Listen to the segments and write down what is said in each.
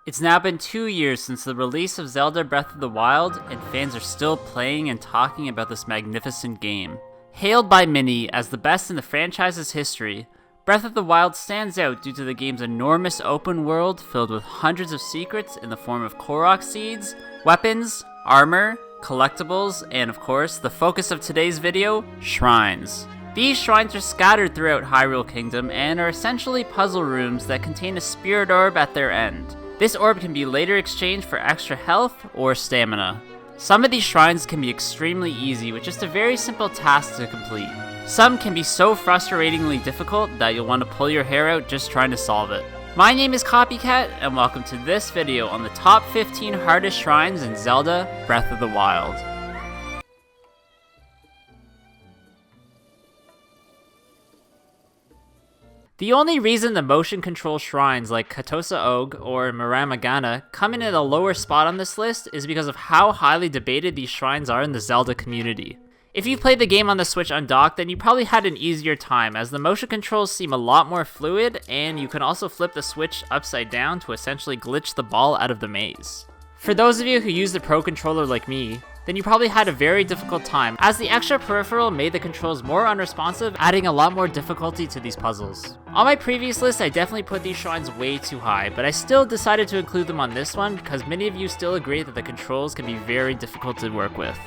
It's now been 2 years since the release of Zelda Breath of the Wild, and fans are still playing and talking about this magnificent game. Hailed by many as the best in the franchise's history, Breath of the Wild stands out due to the game's enormous open world filled with hundreds of secrets in the form of Korok seeds, weapons, armor, collectibles, and of course, the focus of today's video, shrines. These shrines are scattered throughout Hyrule Kingdom and are essentially puzzle rooms that contain a spirit orb at their end. This orb can be later exchanged for extra health or stamina. Some of these shrines can be extremely easy with just a very simple task to complete. Some can be so frustratingly difficult that you'll want to pull your hair out just trying to solve it. My name is Copycat, and welcome to this video on the top 15 hardest shrines in Zelda Breath of the Wild. The only reason the motion control shrines like Katosa Og or Miramagana come in at a lower spot on this list is because of how highly debated these shrines are in the Zelda community. If you played the game on the Switch undocked, then you probably had an easier time as the motion controls seem a lot more fluid, and you can also flip the Switch upside down to essentially glitch the ball out of the maze. For those of you who use the Pro Controller like me, then you probably had a very difficult time, as the extra peripheral made the controls more unresponsive, adding a lot more difficulty to these puzzles. On my previous list, I definitely put these shrines way too high, but I still decided to include them on this one because many of you still agree that the controls can be very difficult to work with.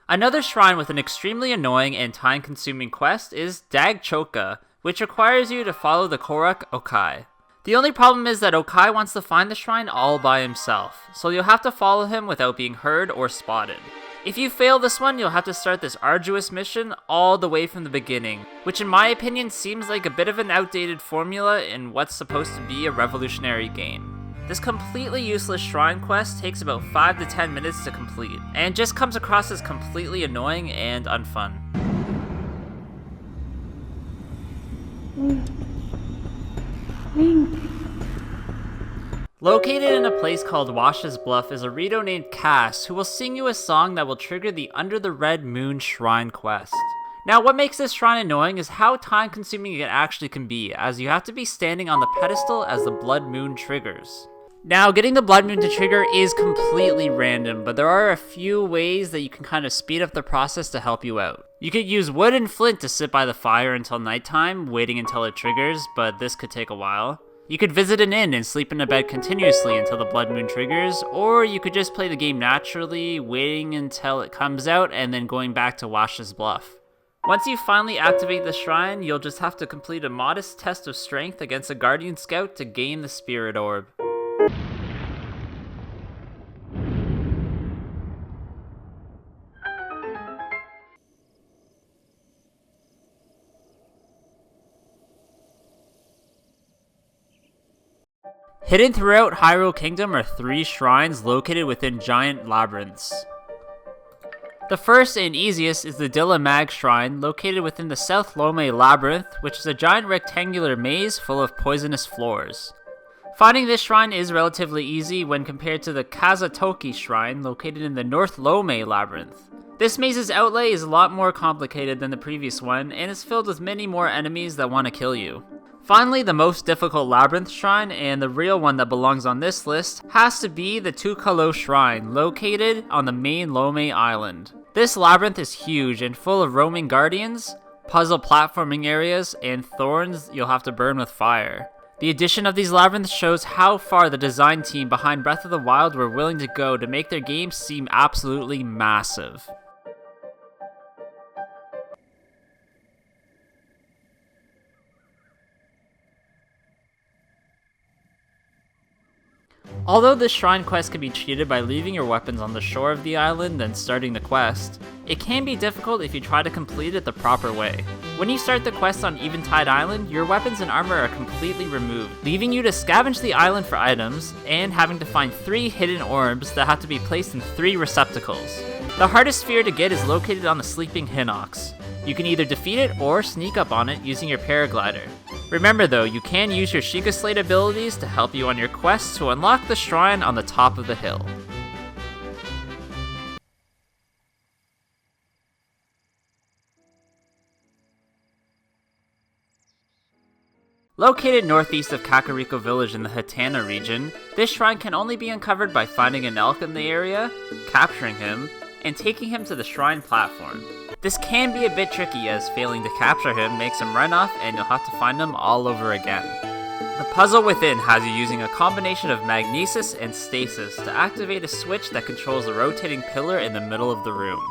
Another shrine with an extremely annoying and time-consuming quest is DAAG CHOKAH, which requires you to follow the Korok Okai. The only problem is that Okai wants to find the shrine all by himself, so you'll have to follow him without being heard or spotted. If you fail this one, you'll have to start this arduous mission all the way from the beginning, which in my opinion seems like a bit of an outdated formula in what's supposed to be a revolutionary game. This completely useless shrine quest takes about 5 to 10 minutes to complete, and just comes across as completely annoying and unfun. Located in a place called Wash's Bluff is a Rito named Cass who will sing you a song that will trigger the Under the Red Moon shrine quest. Now what makes this shrine annoying is how time consuming it actually can be, as you have to be standing on the pedestal as the Blood Moon triggers. Now getting the Blood Moon to trigger is completely random, but there are a few ways that you can kind of speed up the process to help you out. You could use wood and flint to sit by the fire until nighttime, waiting until it triggers, but this could take a while. You could visit an inn and sleep in a bed continuously until the Blood Moon triggers, or you could just play the game naturally, waiting until it comes out and then going back to Wash's Bluff. Once you finally activate the shrine, you'll just have to complete a modest test of strength against a Guardian Scout to gain the Spirit Orb. Hidden throughout Hyrule Kingdom are 3 shrines located within giant labyrinths. The first and easiest is the DAAG Shrine, located within the South Lome Labyrinth, which is a giant rectangular maze full of poisonous floors. Finding this shrine is relatively easy when compared to the Kazatoki Shrine, located in the North Lome Labyrinth. This maze's outlay is a lot more complicated than the previous one, and is filled with many more enemies that want to kill you. Finally, the most difficult labyrinth shrine, and the real one that belongs on this list, has to be the Tukalo Shrine, located on the main Lome Island. This labyrinth is huge and full of roaming guardians, puzzle platforming areas, and thorns you'll have to burn with fire. The addition of these labyrinths shows how far the design team behind Breath of the Wild were willing to go to make their game seem absolutely massive. Although this shrine quest can be cheated by leaving your weapons on the shore of the island and starting the quest, it can be difficult if you try to complete it the proper way. When you start the quest on Eventide Island, your weapons and armor are completely removed, leaving you to scavenge the island for items, and having to find 3 hidden orbs that have to be placed in 3 receptacles. The hardest sphere to get is located on the Sleeping Hinox. You can either defeat it or sneak up on it using your paraglider. Remember though, you can use your Sheikah Slate abilities to help you on your quest to unlock the shrine on the top of the hill. Located northeast of Kakariko Village in the Hatana region, this shrine can only be uncovered by finding an elk in the area, capturing him, and taking him to the shrine platform. This can be a bit tricky as failing to capture him makes him run off and you'll have to find him all over again. The puzzle within has you using a combination of magnesis and stasis to activate a switch that controls the rotating pillar in the middle of the room.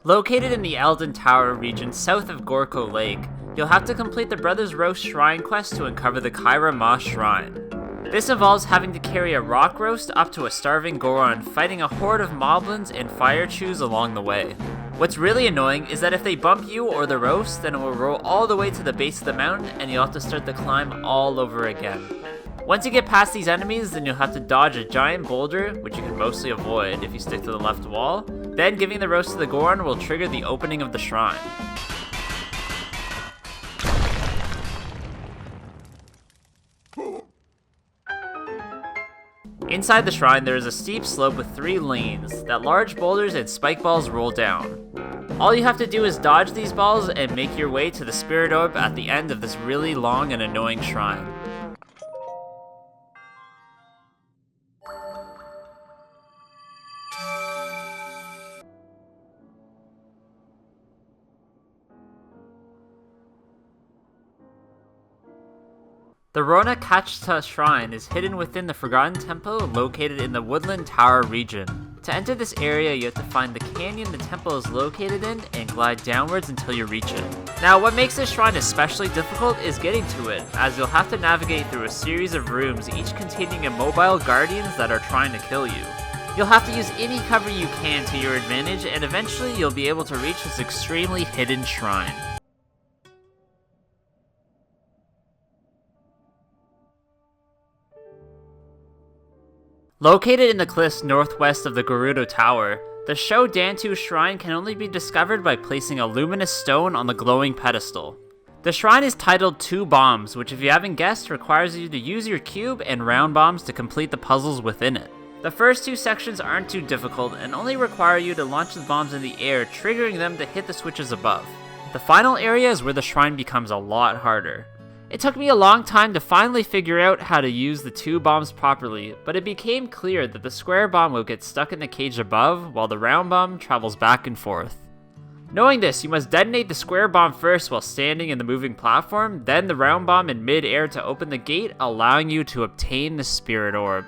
Located in the Eldin Tower region south of Gorko Lake, you'll have to complete the Brothers Roast Shrine quest to uncover the KAYRA Moss Shrine. This involves having to carry a rock roast up to a starving Goron, fighting a horde of moblins and fire chews along the way. What's really annoying is that if they bump you or the roast, then it will roll all the way to the base of the mountain and you'll have to start the climb all over again. Once you get past these enemies, then you'll have to dodge a giant boulder, which you can mostly avoid if you stick to the left wall. Then giving the roast to the Goron will trigger the opening of the shrine. Inside the shrine, there is a steep slope with 3 lanes that large boulders and spike balls roll down. All you have to do is dodge these balls and make your way to the spirit orb at the end of this really long and annoying shrine. The RONA KACHTA shrine is hidden within the Forgotten Temple located in the Woodland Tower region. To enter this area, you have to find the canyon the temple is located in and glide downwards until you reach it. Now, what makes this shrine especially difficult is getting to it, as you'll have to navigate through a series of rooms, each containing immobile guardians that are trying to kill you. You'll have to use any cover you can to your advantage, and eventually you'll be able to reach this extremely hidden shrine. Located in the cliffs northwest of the Gerudo Tower, the Sho Dantu Shrine can only be discovered by placing a luminous stone on the glowing pedestal. The shrine is titled 2 Bombs, which if you haven't guessed requires you to use your cube and round bombs to complete the puzzles within it. The first 2 sections aren't too difficult and only require you to launch the bombs in the air, triggering them to hit the switches above. The final area is where the shrine becomes a lot harder. It took me a long time to finally figure out how to use the 2 bombs properly, but it became clear that the square bomb will get stuck in the cage above, while the round bomb travels back and forth. Knowing this, you must detonate the square bomb first while standing in the moving platform, then the round bomb in mid-air to open the gate, allowing you to obtain the spirit orb.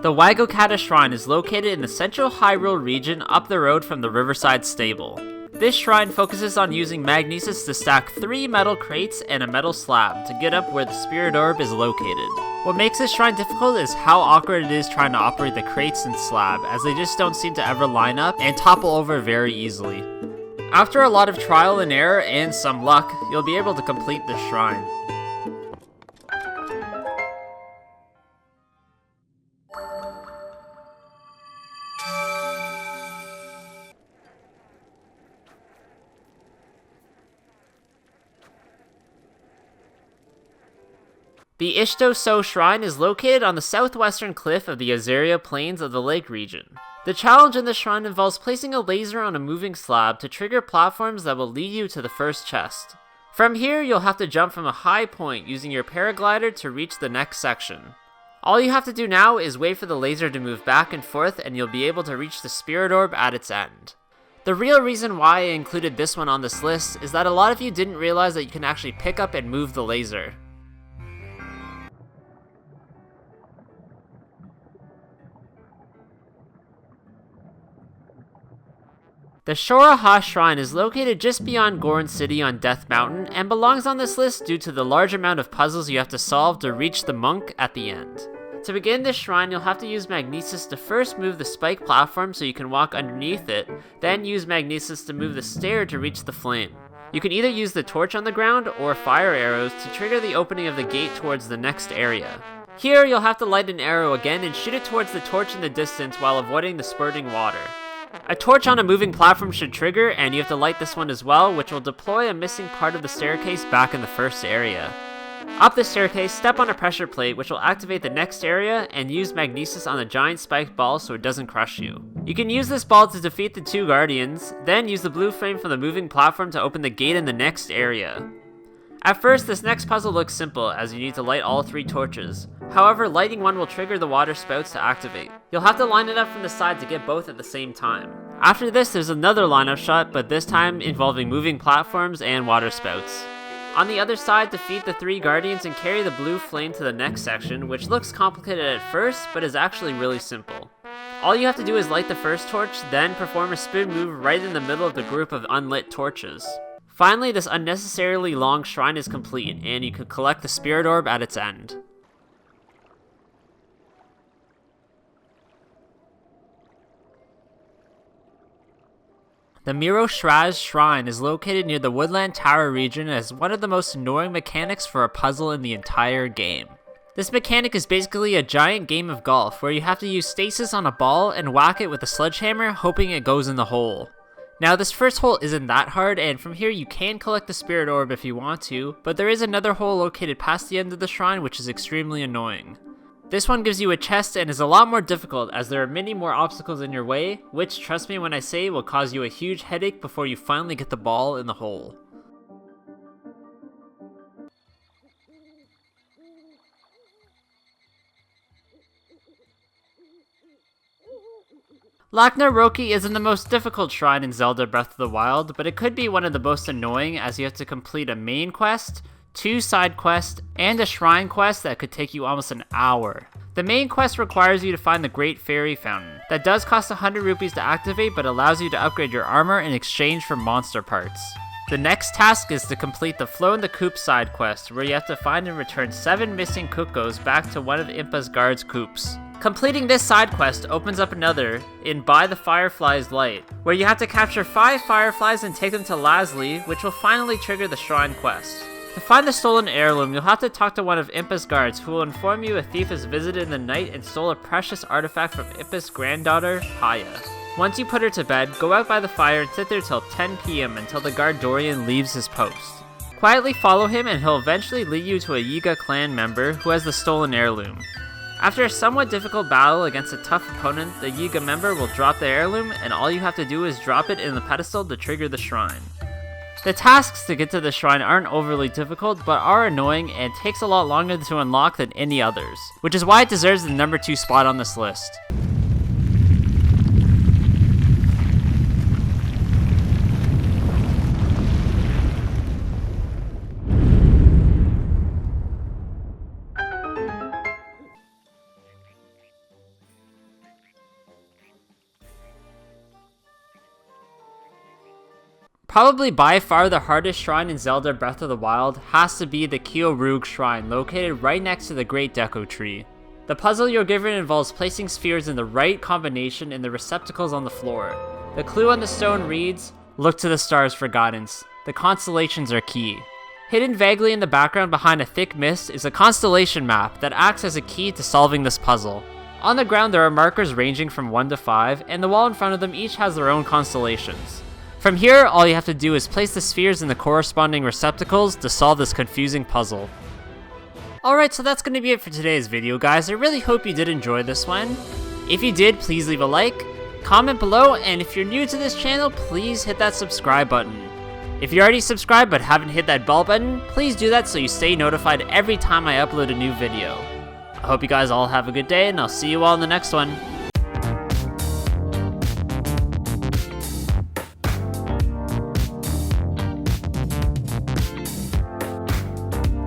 The Wagokata Shrine is located in the central Hyrule region up the road from the Riverside Stable. This shrine focuses on using magnesis to stack 3 metal crates and a metal slab to get up where the spirit orb is located. What makes this shrine difficult is how awkward it is trying to operate the crates and slab, as they just don't seem to ever line up and topple over very easily. After a lot of trial and error and some luck, you'll be able to complete this shrine. The ISHTO Shrine is located on the southwestern cliff of the Azaria Plains of the lake region. The challenge in the shrine involves placing a laser on a moving slab to trigger platforms that will lead you to the first chest. From here, you'll have to jump from a high point using your paraglider to reach the next section. All you have to do now is wait for the laser to move back and forth and you'll be able to reach the spirit orb at its end. The real reason why I included this one on this list is that a lot of you didn't realize that you can actually pick up and move the laser. The SHORA Shrine is located just beyond Goron City on Death Mountain and belongs on this list due to the large amount of puzzles you have to solve to reach the monk at the end. To begin this shrine, you'll have to use magnesis to first move the spike platform so you can walk underneath it, then use magnesis to move the stair to reach the flame. You can either use the torch on the ground or fire arrows to trigger the opening of the gate towards the next area. Here, you'll have to light an arrow again and shoot it towards the torch in the distance while avoiding the spurting water. A torch on a moving platform should trigger, and you have to light this one as well, which will deploy a missing part of the staircase back in the first area. Up the staircase, step on a pressure plate which will activate the next area, and use magnesis on the giant spiked ball so it doesn't crush you. You can use this ball to defeat the 2 guardians, then use the blue flame from the moving platform to open the gate in the next area. At first, this next puzzle looks simple as you need to light all 3 torches. However, lighting one will trigger the water spouts to activate. You'll have to line it up from the side to get both at the same time. After this, there's another lineup shot, but this time involving moving platforms and water spouts. On the other side, defeat the 3 guardians and carry the blue flame to the next section, which looks complicated at first, but is actually really simple. All you have to do is light the first torch, then perform a spin move right in the middle of the group of unlit torches. Finally, this unnecessarily long shrine is complete, and you can collect the spirit orb at its end. The MIRRO SHAZ shrine is located near the Woodland Tower region and has one of the most annoying mechanics for a puzzle in the entire game. This mechanic is basically a giant game of golf where you have to use stasis on a ball and whack it with a sledgehammer, hoping it goes in the hole. Now this first hole isn't that hard, and from here you can collect the spirit orb if you want to, but there is another hole located past the end of the shrine which is extremely annoying. This one gives you a chest and is a lot more difficult as there are many more obstacles in your way, which, trust me when I say, will cause you a huge headache before you finally get the ball in the hole. LAKNA ROKEE isn't the most difficult shrine in Zelda Breath of the Wild, but it could be one of the most annoying as you have to complete a main quest, 2 side quests, and a shrine quest that could take you almost an hour. The main quest requires you to find the Great Fairy Fountain. That does cost 100 rupees to activate, but allows you to upgrade your armor in exchange for monster parts. The next task is to complete the Flow in the Coop side quest, where you have to find and return 7 missing Cuckoos back to one of Impa's guards' coops. Completing this side quest opens up another in By the Firefly's Light, where you have to capture 5 fireflies and take them to Lazuli, which will finally trigger the shrine quest. To find the stolen heirloom, you'll have to talk to one of Impa's guards who will inform you a thief has visited in the night and stole a precious artifact from Impa's granddaughter, Haya. Once you put her to bed, go out by the fire and sit there till 10 PM until the guard Dorian leaves his post. Quietly follow him and he'll eventually lead you to a Yiga clan member who has the stolen heirloom. After a somewhat difficult battle against a tough opponent, the Yiga member will drop the heirloom and all you have to do is drop it in the pedestal to trigger the shrine. The tasks to get to the shrine aren't overly difficult, but are annoying and takes a lot longer to unlock than any others, which is why it deserves the number 2 spot on this list. Probably by far the hardest shrine in Zelda Breath of the Wild has to be the RUUG shrine located right next to the Great Deku Tree. The puzzle you're given involves placing spheres in the right combination in the receptacles on the floor. The clue on the stone reads, "Look to the stars for guidance. The constellations are key." Hidden vaguely in the background behind a thick mist is a constellation map that acts as a key to solving this puzzle. On the ground there are markers ranging from 1 to 5, and the wall in front of them each has their own constellations. From here, all you have to do is place the spheres in the corresponding receptacles to solve this confusing puzzle. Alright, so that's going to be it for today's video, guys. I really hope you did enjoy this one. If you did, please leave a like, comment below, and if you're new to this channel, please hit that subscribe button. If you're already subscribed but haven't hit that bell button, please do that so you stay notified every time I upload a new video. I hope you guys all have a good day, and I'll see you all in the next one.